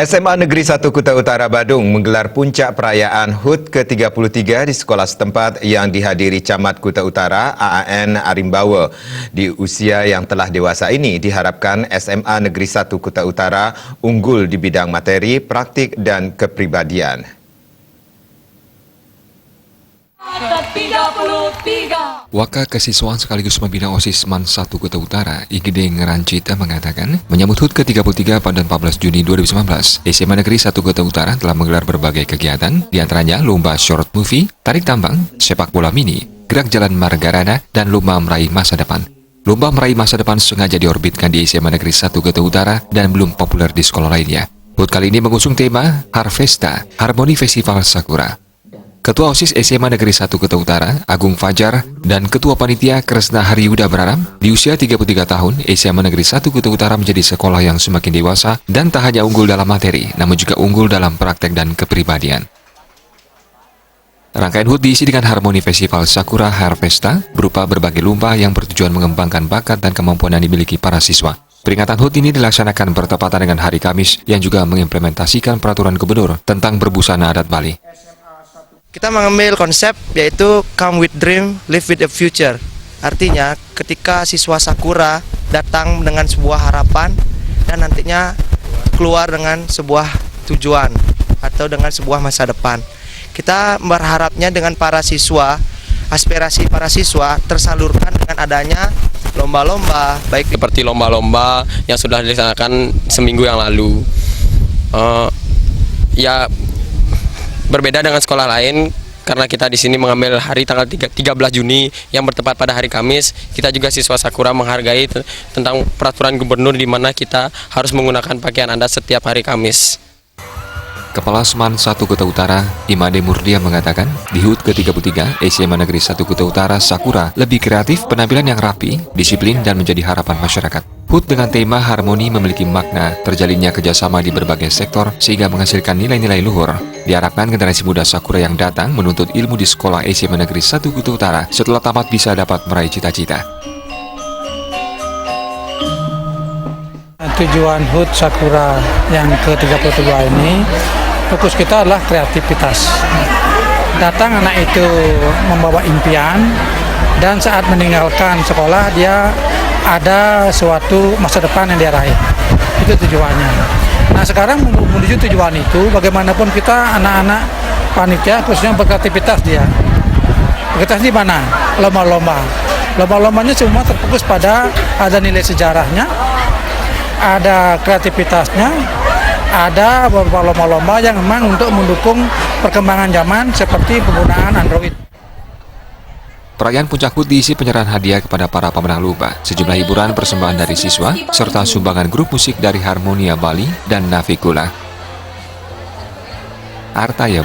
SMA Negeri 1 Kuta Utara Badung menggelar puncak perayaan HUT ke-33 di sekolah setempat yang dihadiri Camat Kuta Utara AAN Arimbawa. Di usia yang telah dewasa ini diharapkan SMA Negeri 1 Kuta Utara unggul di bidang materi, praktik dan kepribadian. Waka Kesiswaan sekaligus pembina OSIS MAN 1 Kuta Utara, IGD Ngerancita mengatakan, menyambut HUT ke-33 pada 14 Juni 2019, SMA Negeri 1 Kuta Utara telah menggelar berbagai kegiatan, diantaranya lomba short movie, tarik tambang, sepak bola mini, gerak jalan Margarana, dan lomba meraih masa depan. Lomba meraih masa depan sengaja diorbitkan di SMA Negeri 1 Kuta Utara dan belum populer di sekolah lainnya. HUT kali ini mengusung tema Harvesta, Harmoni Festival Sakura. Ketua OSIS SMA Negeri 1 Kuta Utara, Agung Fajar, dan Ketua Panitia Kresna Haryuda berharap, di usia 33 tahun, SMA Negeri 1 Kuta Utara menjadi sekolah yang semakin dewasa dan tak hanya unggul dalam materi, namun juga unggul dalam praktek dan kepribadian. Rangkaian HUT diisi dengan Harmoni Festival Sakura Harvesta, berupa berbagai lomba yang bertujuan mengembangkan bakat dan kemampuan yang dimiliki para siswa. Peringatan HUT ini dilaksanakan bertepatan dengan Hari Kamis yang juga mengimplementasikan peraturan gubernur tentang berbusana adat Bali. Kita mengambil konsep yaitu come with dream, live with a future. Artinya ketika siswa Sakura datang dengan sebuah harapan dan nantinya keluar dengan sebuah tujuan atau dengan sebuah masa depan. Kita berharapnya dengan para siswa, aspirasi para siswa tersalurkan dengan adanya lomba-lomba, baik seperti lomba-lomba yang sudah dilaksanakan seminggu yang lalu. Ya berbeda dengan sekolah lain karena kita di sini mengambil hari tanggal 13 Juni yang bertepat pada hari Kamis. Kita juga siswa Sakura menghargai tentang peraturan gubernur di mana kita harus menggunakan pakaian adat setiap hari Kamis. Kepala SMAN 1 Kuta Utara, Imade Murdia mengatakan, di HUT ke-33, SMA Negeri 1 Kuta Utara Sakura lebih kreatif, penampilan yang rapi, disiplin, dan menjadi harapan masyarakat. HUT dengan tema harmoni memiliki makna terjalinnya kerjasama di berbagai sektor sehingga menghasilkan nilai-nilai luhur. Diharapkan generasi muda Sakura yang datang menuntut ilmu di sekolah SMA Negeri 1 Kuta Utara setelah tamat bisa dapat meraih cita-cita. Tujuan HUT Sakura yang ke-32 ini, fokus kita adalah kreativitas. Datang anak itu membawa impian dan saat meninggalkan sekolah dia ada suatu masa depan yang dia raih. Itu tujuannya. Nah sekarang menuju tujuan itu, bagaimanapun kita anak-anak panitia khususnya berkreativitas dia. Berkreativitas di mana? Lomba-lomba. Lomba-lombanya semua terfokus pada ada nilai sejarahnya, ada kreativitasnya, ada beberapa lomba-lomba yang memang untuk mendukung perkembangan zaman seperti penggunaan Android. Perayaan Puncak HUT diisi penyerahan hadiah kepada para pemenang lomba, sejumlah hiburan persembahan dari siswa, serta sumbangan grup musik dari Harmonia Bali dan Navikula. Artaya